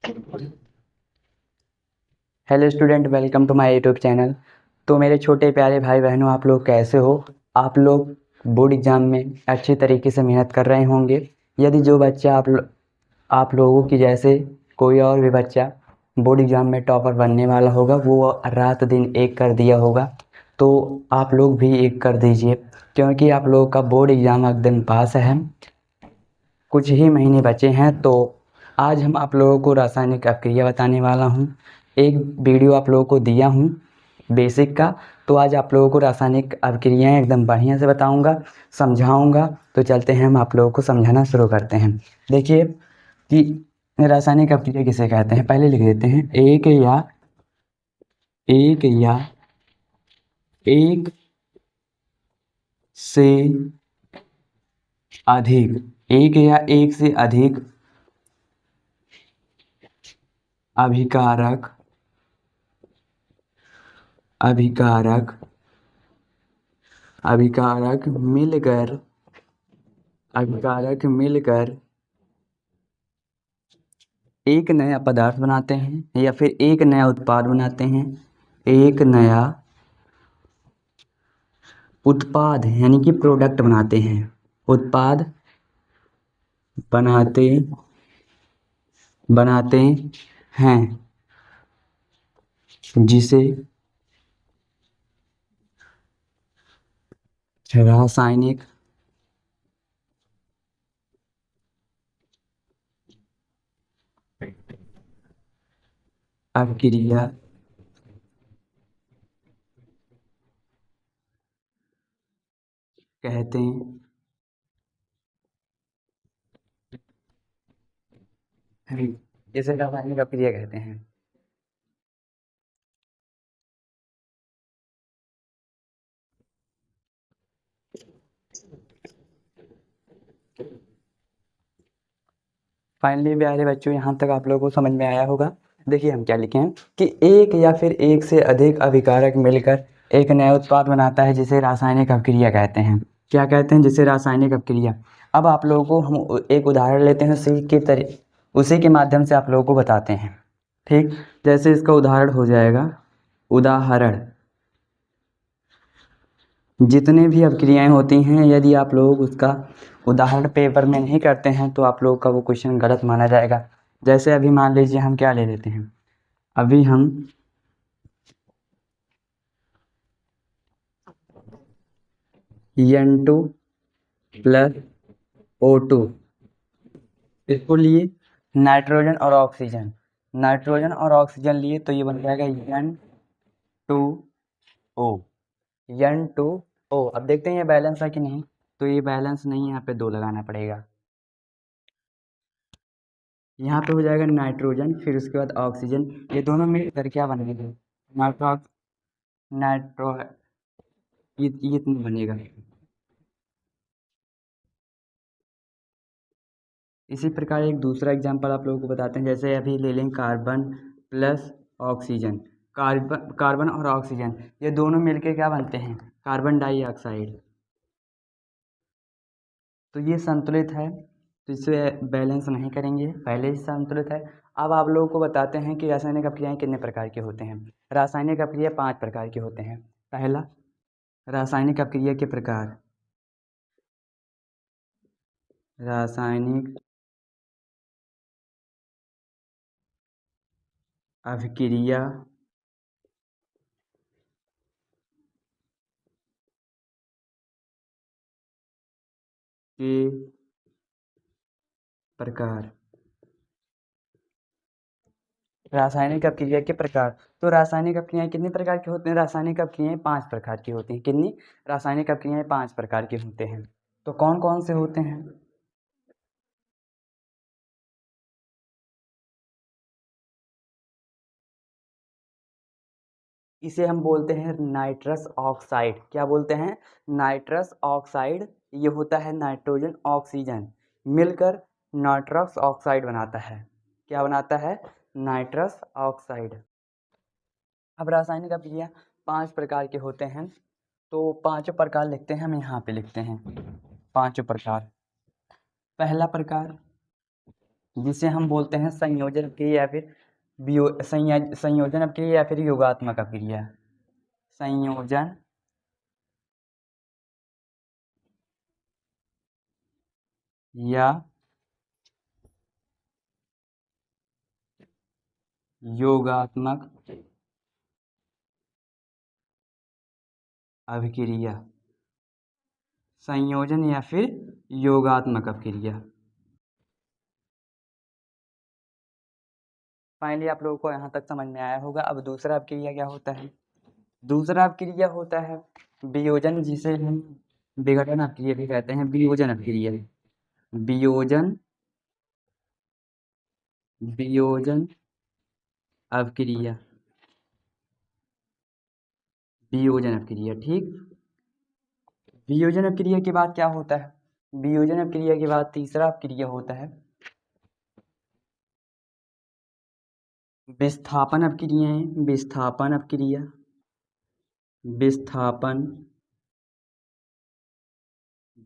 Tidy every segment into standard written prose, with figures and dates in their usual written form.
Hello student, welcome to my YouTube channel. तो मेरे छोटे प्यारे भाई बहनों, आप लोग कैसे हो? आप लोग बोर्ड एग्ज़ाम में अच्छी तरीके से मेहनत कर रहे होंगे। यदि जो बच्चा आप लोगों की जैसे कोई और भी बच्चा बोर्ड एग्ज़ाम में टॉपर बनने वाला होगा, वो रात दिन एक कर दिया होगा, तो आप लोग भी एक कर दीजिए, क्योंकि आप लोगों का बोर्ड एग्ज़ाम एकदम पास है। कुछ ही महीने बचे हैं। तो आज हम आप लोगों को रासायनिक अपक्रिया बताने वाला हूँ। एक वीडियो आप लोगों को दिया हूँ बेसिक का। तो आज आप लोगों को रासायनिक अपक्रियाएँ एकदम बढ़िया से बताऊँगा, समझाऊँगा। तो चलते हैं, हम आप लोगों को समझाना शुरू करते हैं। देखिए कि रासायनिक अपक्रिया किसे कहते हैं, पहले लिख देते हैं। एक या एक से अधिक, एक या एक से अधिक अभिकारक अभिकारक अभिकारक मिलकर एक नया पदार्थ बनाते हैं, या फिर एक नया उत्पाद बनाते हैं। एक नया उत्पाद यानी कि प्रोडक्ट बनाते हैं, उत्पाद बनाते बनाते हैं, जिसे रासायनिक अपक्रिया कहते हैं। इसे रासायनिक अपक्रिया कहते हैं। फाइनली प्यारे बच्चों, यहाँ तक आप लोगों को समझ में आया होगा। देखिए हम क्या लिखे हैं कि एक या फिर एक से अधिक अभिकारक मिलकर एक नया उत्पाद बनाता है, जिसे रासायनिक अपक्रिया कहते हैं। क्या कहते हैं? जिसे रासायनिक अपक्रिया। अब आप लोगों को हम एक उदाहरण लेते हैं, उसी के माध्यम से आप लोगों को बताते हैं। ठीक, जैसे इसका उदाहरण हो जाएगा। उदाहरण, जितने भी अपक्रियाएं होती हैं, यदि आप लोग उसका उदाहरण पेपर में नहीं करते हैं तो आप लोग का वो क्वेश्चन गलत माना जाएगा। जैसे अभी मान लीजिए हम क्या ले लेते हैं, अभी हम N2 प्लस O2 इसको लिए, नाइट्रोजन और ऑक्सीजन लिए, तो ये बन जाएगा N2O। N2O। अब देखते हैं ये बैलेंस है कि नहीं। तो ये बैलेंस नहीं है, यहाँ पे 2 लगाना पड़ेगा। यहाँ पे हो जाएगा नाइट्रोजन, फिर उसके बाद ऑक्सीजन। ये दोनों मिलकर क्या बनेंगे? नाइट्रो नाइट्रो ये इतना बनेगा। इसी प्रकार एक दूसरा एग्जांपल आप लोगों को बताते हैं। जैसे अभी ले लें कार्बन प्लस ऑक्सीजन। कार्बन और ऑक्सीजन ये दोनों मिलके क्या बनते हैं? Carbon dioxide. तो ये संतुलित है, तो इसे बैलेंस नहीं करेंगे, पहले ही संतुलित है। अब आप लोगों को बताते हैं कि रासायनिक अपक्रियाएं कितने प्रकार के होते हैं। रासायनिक अपक्रिया 5 प्रकार के होते हैं। पहला, रासायनिक अपक्रिया के प्रकार। रासायनिक अभिक्रिया के प्रकार। रासायनिक अपक्रिया के प्रकार। तो रासायनिक अपक्रियाएं कितने प्रकार की होती हैं? रासायनिक अपक्रियाएं 5 प्रकार की होती हैं। कितनी? रासायनिक अपक्रियाएं 5 प्रकार के होते हैं। तो कौन कौन से होते हैं? इसे हम बोलते हैं नाइट्रस ऑक्साइड। क्या बोलते हैं? Nitrous oxide. ये होता है नाइट्रोजन ऑक्सीजन मिलकर नाइट्रस ऑक्साइड बनाता है। क्या बनाता है? Nitrous oxide. अब रासायनिक अपक्रिया 5 प्रकार के होते हैं। तो पांचों प्रकार लिखते हैं, हम यहाँ पे लिखते हैं पांचों प्रकार। पहला प्रकार जिसे हम बोलते हैं संयोजन अभिक्रिया या फिर संयोजन अभिक्रिया या फिर योगात्मक अभिक्रिया। संयोजन या योगात्मक अभिक्रिया। संयोजन या फिर योगात्मक अभिक्रिया। फाइनली आप लोगों को यहाँ तक समझ में आया होगा। अब दूसरा अभिक्रिया क्या होता है? दूसरा अभिक्रिया होता है वियोजन, जिसे हम विघटन अभिक्रिया भी कहते हैं। वियोजन अभिक्रिया, वियोजन वियोजन अभिक्रिया, वियोजन अभिक्रिया। ठीक, वियोजन अभिक्रिया के बाद क्या होता है? वियोजन अभिक्रिया के बाद तीसरा अभिक्रिया होता है विस्थापन अभिक्रियाएं। विस्थापन अभिक्रिया, विस्थापन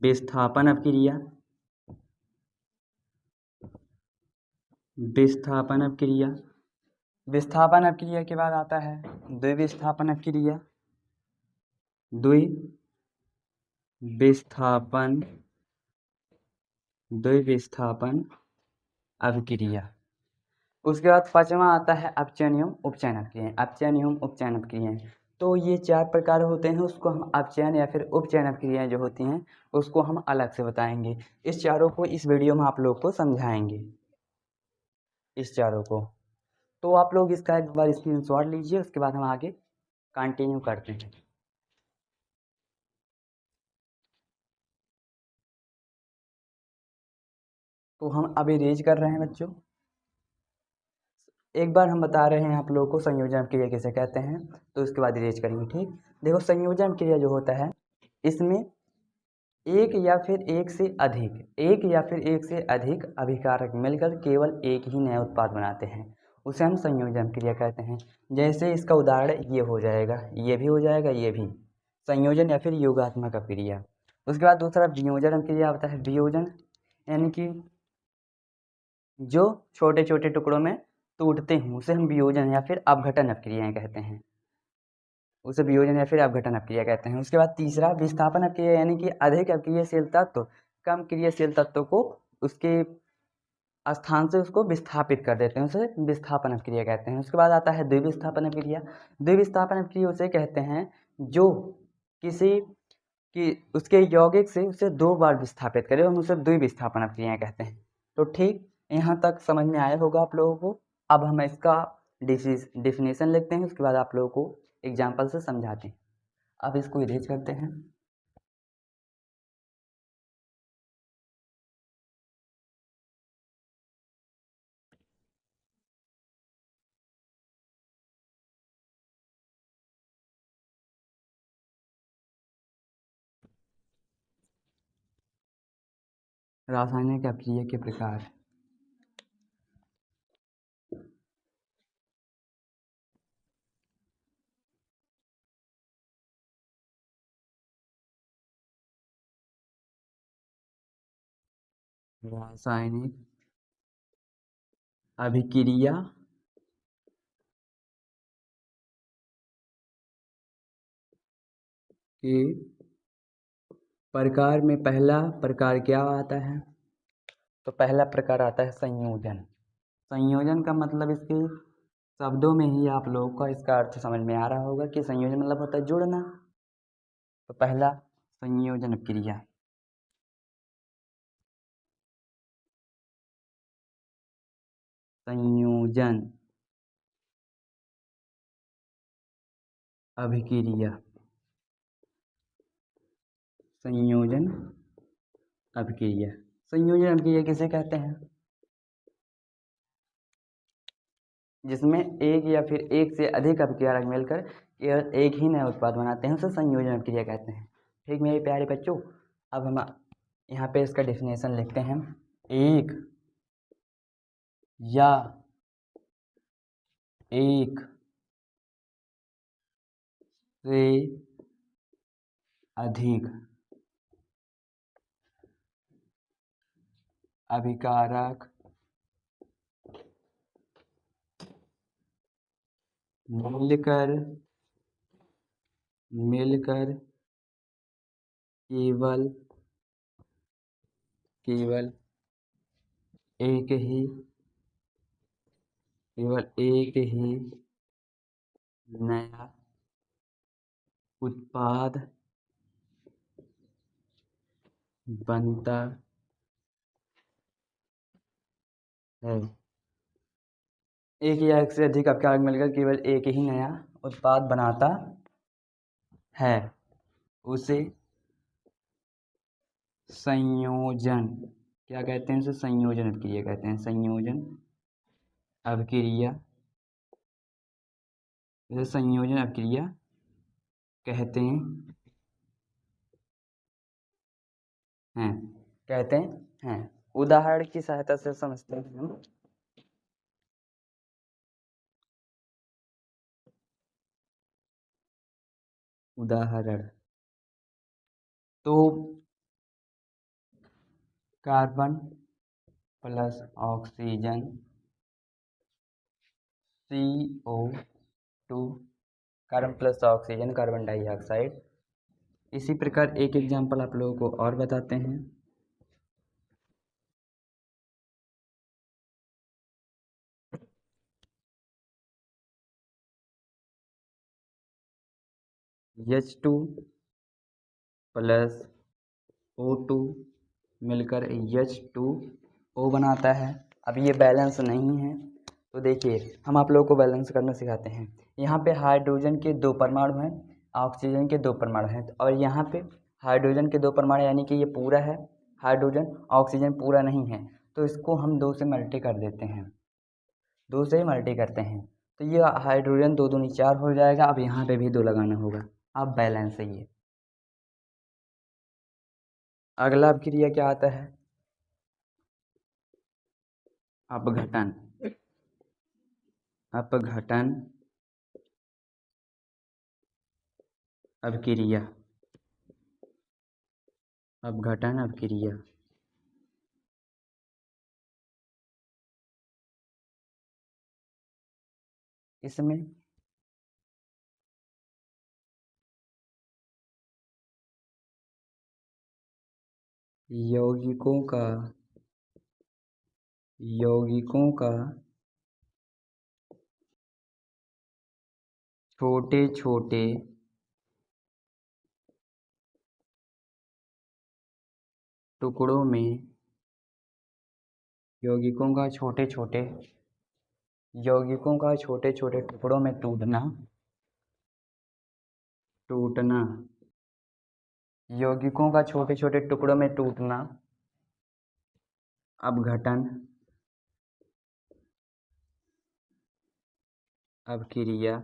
विस्थापन अभिक्रिया, विस्थापन अभिक्रिया। विस्थापन अभिक्रिया के बाद आता है द्विविस्थापन अभिक्रिया। द्विविस्थापन द्विविस्थापन अभिक्रिया। उसके बाद पांचवा आता है अपचयन एवं उपचयन अभिक्रियाएं। अपचयन एवं उपचयन अभिक्रियाएं, तो ये चार प्रकार होते हैं। उसको हम अपचयन या फिर उपचयन अभिक्रियाएं जो होती हैं उसको हम अलग से बताएंगे। इस चारों को इस वीडियो में आप लोग को समझाएंगे, इस चारों को। तो आप लोग इसका एक बार स्क्रीनशॉट लीजिए, उसके बाद हम आगे कंटिन्यू करते हैं। तो हम अब इरेज कर रहे हैं बच्चों। एक बार हम बता रहे हैं आप लोगों को संयोजन क्रिया किसे कहते हैं, तो उसके बाद इरेज करेंगे। ठीक, देखो संयोजन क्रिया जो होता है इसमें एक या फिर एक से अधिक अभिकारक मिलकर केवल एक ही नया उत्पाद बनाते हैं, उसे हम संयोजन क्रिया कहते हैं। जैसे इसका उदाहरण ये हो जाएगा, ये भी हो जाएगा, ये भी संयोजन या फिर योगात्मक अभिक्रिया। उसके बाद दूसरा वियोजन अभिक्रिया होता है। वियोजन यानी कि जो छोटे छोटे टुकड़ों में टूटते हैं उसे हम वियोजन या फिर अपघटन अभिक्रियाएं कहते हैं, उसे वियोजन या फिर अपघटन अभिक्रिया कहते हैं। उसके बाद तीसरा विस्थापन अभिक्रिया, यानी कि अधिक अक्रियाशील तत्व कम क्रियाशील तत्व को उसके स्थान से उसको विस्थापित कर देते हैं, उसे विस्थापन अभिक्रिया कहते हैं। उसके बाद आता है द्विविस्थापन अभिक्रिया। द्विविस्थापन अभिक्रिया उसे कहते हैं जो किसी कि उसके यौगिक से उसे दो बार विस्थापित करे, हम उसे द्विविस्थापन अभिक्रिया कहते हैं। तो ठीक, यहाँ तक समझ में आया होगा आप लोगों को। अब हम इसका डिफिनेशन लिखते हैं, उसके बाद आप लोगों को एग्जाम्पल से समझाते हैं। अब इसको इरेज करते हैं। रासायनिक अभिक्रिया के प्रकार। रासायनिक अभिक्रिया के प्रकार में पहला प्रकार क्या आता है? तो पहला प्रकार आता है संयोजन। संयोजन का मतलब इसके शब्दों में ही आप लोगों को इसका अर्थ समझ में आ रहा होगा कि संयोजन मतलब होता है जुड़ना। तो पहला संयोजन क्रिया, संयोजन अभिक्रिया, संयोजन अभिक्रिया। संयोजन अभिक्रिया किसे कहते हैं? जिसमें एक या फिर एक से अधिक अभिकारक मिलकर केवल एक ही नया उत्पाद बनाते हैं, उसे संयोजन अभिक्रिया कहते हैं। ठीक मेरे प्यारे बच्चों, अब हम यहाँ पे इसका डेफिनेशन लिखते हैं। एक या एक से अधिक अभिकारक मिलकर मिलकर केवल केवल एक ही नया उत्पाद बनता है। एक या एक से अधिक अपकारक मिलकर केवल एक ही नया उत्पाद बनाता है, उसे संयोजन क्या कहते हैं? उसे संयोजन अभिक्रिया कहते हैं। संयोजन अभिक्रिया, इसे संयोजन अभिक्रिया कहते हैं कहते हैं। उदाहरण की सहायता से समझते हैं हम। उदाहरण तो carbon plus oxygen CO2, carbon plus oxygen carbon dioxide. इसी प्रकार एक एग्जाम्पल आप लोगों को और बताते हैं। H2 प्लस O2 मिलकर H2O बनाता है। अब ये बैलेंस नहीं है, तो देखिए हम आप लोगों को बैलेंस करना सिखाते हैं। यहाँ पे हाइड्रोजन के 2 परमाणु हैं, ऑक्सीजन के 2 परमाणु हैं, और यहाँ पे हाइड्रोजन के 2 परमाणु यानी कि ये पूरा है हाइड्रोजन, ऑक्सीजन पूरा नहीं है, तो इसको हम 2 से मल्टी कर देते हैं, 2 से ही मल्टी करते हैं, तो ये हाइड्रोजन 2 दूनी 4 हो जाएगा। अब यहाँ पे भी 2 लगाना होगा। अब बैलेंस है ये। अगला अभिक्रिया क्या आता है? अपघटन। अपघटन अभिक्रिया। अपघटन अभिक्रिया इसमें यौगिकों का छोटे छोटे टुकड़ों में यौगिकों का छोटे छोटे टुकड़ों में टूटना यौगिकों का छोटे छोटे टुकड़ों में टूटना अपघटन अभिक्रिया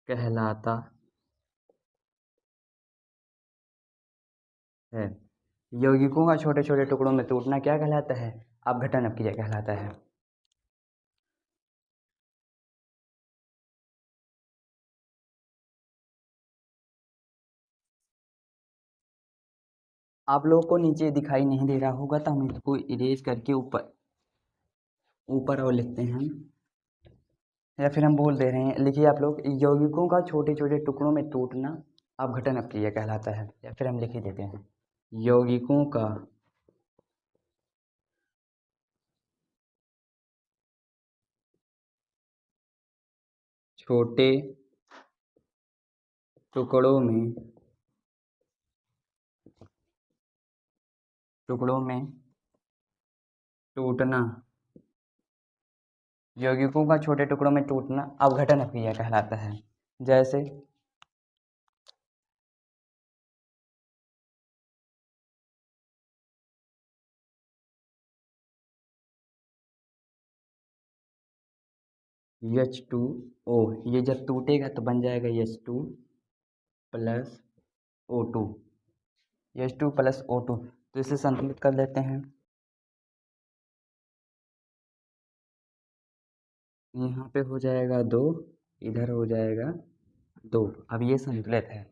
कहलाता है। यौगिकों का छोटे छोटे टुकड़ों में टूटना क्या कहलाता है? अपघटन अभिक्रिया कहलाता है। आप लोगों को नीचे दिखाई नहीं दे रहा होगा, तो हम इसको इरेज करके ऊपर और लिखते हैं, या फिर हम बोल दे रहे हैं। लिखिए आप लोग, यौगिकों का छोटे छोटे टुकड़ों में टूटना अपघटन अभिक्रिया कहलाता है, या फिर हम लिख ही देते हैं यौगिकों का छोटे टुकड़ों में टूटना यौगिकों का छोटे टुकड़ों में टूटना अपघटन अभिक्रिया कहलाता है। जैसे H2O, ये जब टूटेगा तो बन जाएगा H2 plus O2, H2 plus O2। तो इसे संतुलित कर लेते हैं। यहाँ पे हो जाएगा 2, इधर हो जाएगा 2। अब ये संतुलित है।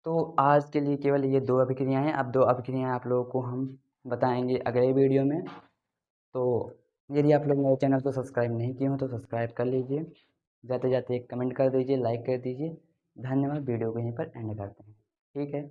तो आज के लिए केवल ये 2 अभिक्रियाएं हैं। अब 2 अभिक्रियाएं आप लोगों को हम बताएंगे अगले वीडियो में। तो यदि आप लोग मेरे चैनल को सब्सक्राइब नहीं किए हो तो सब्सक्राइब कर लीजिए। जाते जाते एक कमेंट कर दीजिए, लाइक कर दीजिए। धन्यवाद। वीडियो को यहीं पर एंड करते हैं। ठीक है।